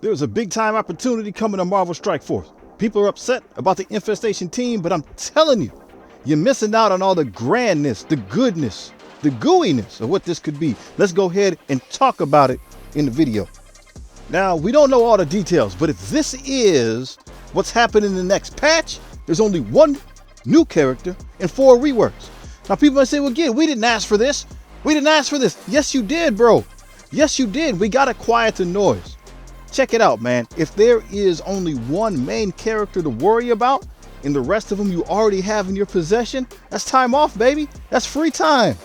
There's a big time opportunity coming to Marvel Strike Force. People are upset about the Infestation team, but I'm telling you, you're missing out on all the grandness, the goodness, the gooiness of what this could be. Let's go ahead and talk about it in the video. Now, we don't know all the details, but if this is what's happening in the next patch, there's only one new character and 4 reworks. Now, people might say, well, again, we didn't ask for this. We didn't ask for this. Yes, you did, bro. Yes, you did. We got to quiet the noise. Check it out, man. If there is only one main character to worry about and the rest of them you already have in your possession, that's time off, baby. That's free time.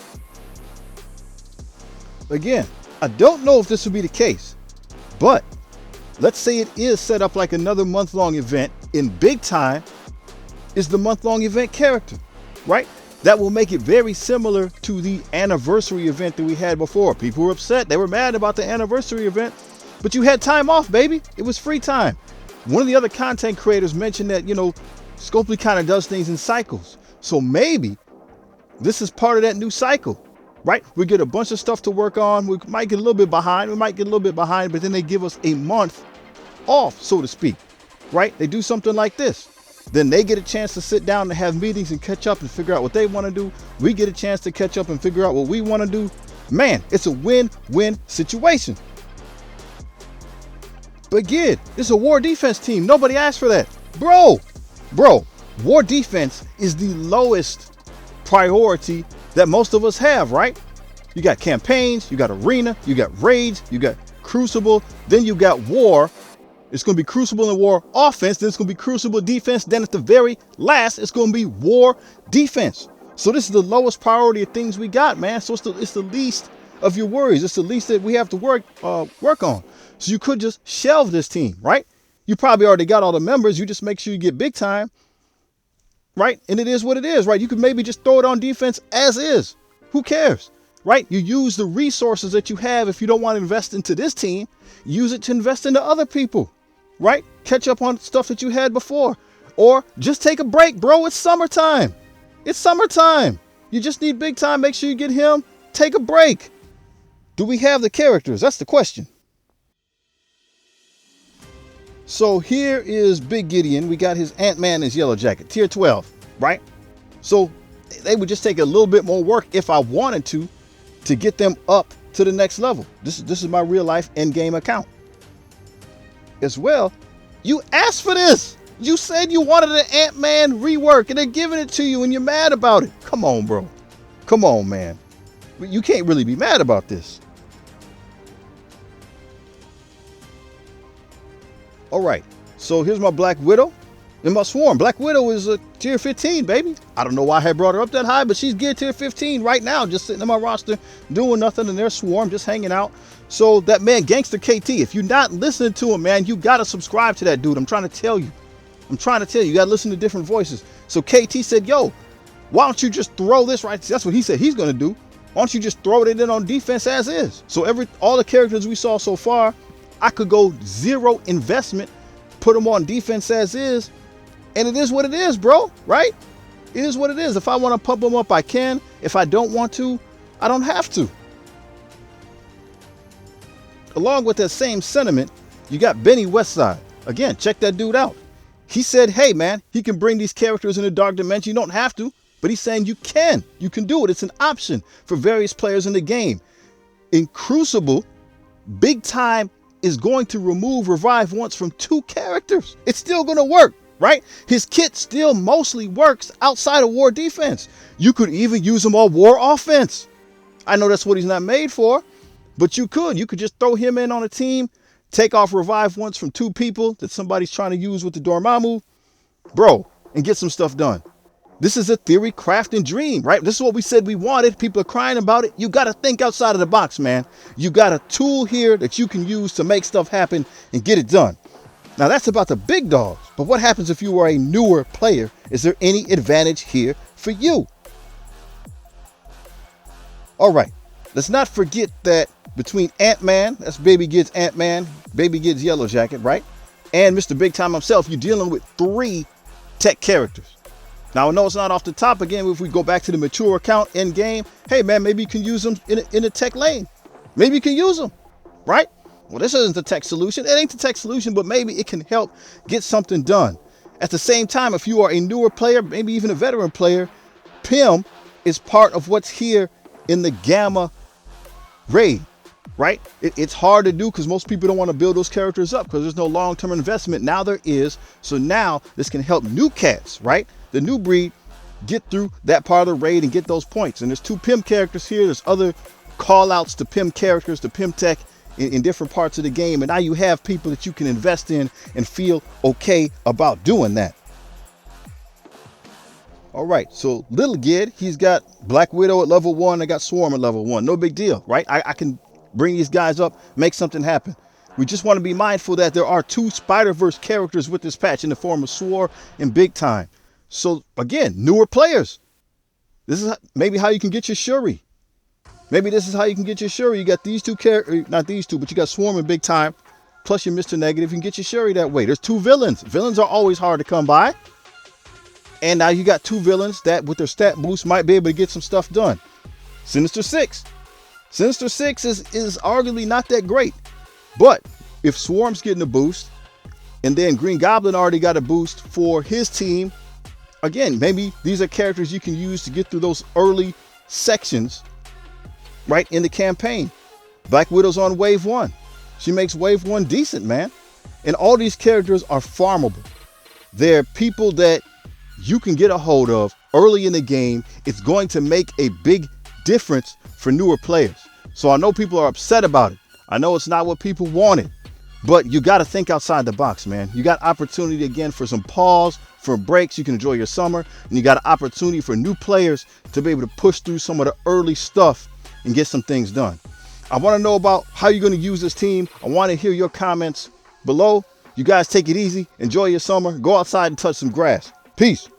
Again, I don't know if this will be the case, but let's say it is set up like another month-long event. In big time is the month-long event character, right? That will make it very similar to the anniversary event that we had before. People were upset. They were mad about the anniversary event, but you had time off, baby. It was free time. One of the other content creators mentioned that, Scopely kind of does things in cycles. So maybe this is part of that new cycle, right? We get a bunch of stuff to work on. We might get a little bit behind. But then they give us a month off, so to speak, right? They do something like this. Then they get a chance to sit down and have meetings and catch up and figure out what they want to do. We get a chance to catch up and figure out what we want to do. Man, it's a win-win situation. But again, it's a war defense team. Nobody asked for that. Bro, war defense is the lowest priority that most of us have, right? You got campaigns, you got arena, you got raids, you got crucible, then you got war. It's going to be crucible and war offense, then it's going to be crucible defense, then at the very last, it's going to be war defense. So this is the lowest priority of things we got, man. So it's the least of your worries. It's the least that we have to work on. So you could just shelve this team, right? You probably already got all the members. You just make sure you get big time, right? And it is what it is, right? You could maybe just throw it on defense as is. Who cares, right? You use the resources that you have. If you don't want to invest into this team, use it to invest into other people, right? Catch up on stuff that you had before, or just take a break, bro. It's summertime. It's summertime. You just need big time. Make sure you get him. Take a break. Do we have the characters? That's the question. So here is Big Gideon. We got his Ant-Man and his Yellow Jacket, tier 12, right? So they would just take a little bit more work if I wanted to get them up to the next level. This is my real life end game account. As well, you asked for this. You said you wanted an Ant-Man rework and they're giving it to you and you're mad about it. Come on, bro. Come on, man. You can't really be mad about this. All right, so here's my Black Widow and my Swarm. Black Widow is a tier 15, baby. I don't know why I had brought her up that high, but she's geared tier 15 right now, just sitting in my roster, doing nothing, and there's Swarm just hanging out. So that man, Gangster KT, if you're not listening to him, man, you got to subscribe to that dude. I'm trying to tell you. You got to listen to different voices. So KT said, yo, why don't you just throw this right? That's what he said he's going to do. Why don't you just throw it in on defense as is? So all the characters we saw so far, I could go 0 investment, put them on defense as is, and it is what it is, bro, right? It is what it is. If I want to pump them up, I can. If I don't want to, I don't have to. Along with that same sentiment, you got Benni Westside. Again, check that dude out. He said, hey, man, he can bring these characters in a dark dimension. You don't have to, but he's saying you can. You can do it. It's an option for various players in the game. In Crucible, big time is going to remove revive once from 2 characters. It's still going to work, right? His kit still mostly works outside of war defense. You could even use him on war offense. I know that's what he's not made for, but you could just throw him in on a team, take off revive once from 2 people that somebody's trying to use with the Dormammu, bro, and get some stuff done. This is a theory, craft, and dream, right? This is what we said we wanted. People are crying about it. You got to think outside of the box, man. You got a tool here that you can use to make stuff happen and get it done. Now, that's about the big dogs. But what happens if you are a newer player? Is there any advantage here for you? All right. Let's not forget that between Ant-Man, that's Baby Gid's Ant-Man, Baby Gid's Yellow Jacket, right? And Mr. Big Time himself, you're dealing with 3 tech characters. Now, I know it's not off the top. Again, if we go back to the mature account in game, hey, man, maybe you can use them in a tech lane. Maybe you can use them, right? Well, this isn't the tech solution. It ain't the tech solution, but maybe it can help get something done. At the same time, if you are a newer player, maybe even a veteran player, PIM is part of what's here in the Gamma raid, right? It's hard to do because most people don't want to build those characters up because there's no long-term investment. Now there is. So now this can help new cats, right? The new breed get through that part of the raid and get those points. And there's 2 PIM characters here. There's other call outs to PIM characters, to PIM tech in different parts of the game. And now you have people that you can invest in and feel okay about doing that. All right, so Little Gid, he's got Black Widow at level 1. I got Swarm at level 1. No big deal, right? I can bring these guys up, make something happen. We just want to be mindful that there are 2 Spider-Verse characters with this patch in the form of Swore and Big Time. So again, newer players. This is maybe how you can get your Shuri. Maybe this is how you can get your Shuri. You got these 2 characters, not these 2, but you got Swarm and Big Time, plus your Mr. Negative. You can get your Shuri that way. There's 2 villains. Villains are always hard to come by. And now you got 2 villains that with their stat boost might be able to get some stuff done. Sinister Six. Sinister Six is arguably not that great. But if Swarm's getting a boost, and then Green Goblin already got a boost for his team, again, maybe these are characters you can use to get through those early sections, right, in the campaign. Black Widow's on wave 1. She makes wave 1 decent, man. And all these characters are farmable. They're people that you can get a hold of early in the game. It's going to make a big difference for newer players. So I know people are upset about it. I know it's not what people wanted, but you got to think outside the box, man. You got opportunity again for some pause, for breaks. You can enjoy your summer, and you got an opportunity for new players to be able to push through some of the early stuff and get some things done. I want to know about how you're going to use this team. I want to hear your comments below. You guys take it easy. Enjoy your summer. Go outside and touch some grass. Peace.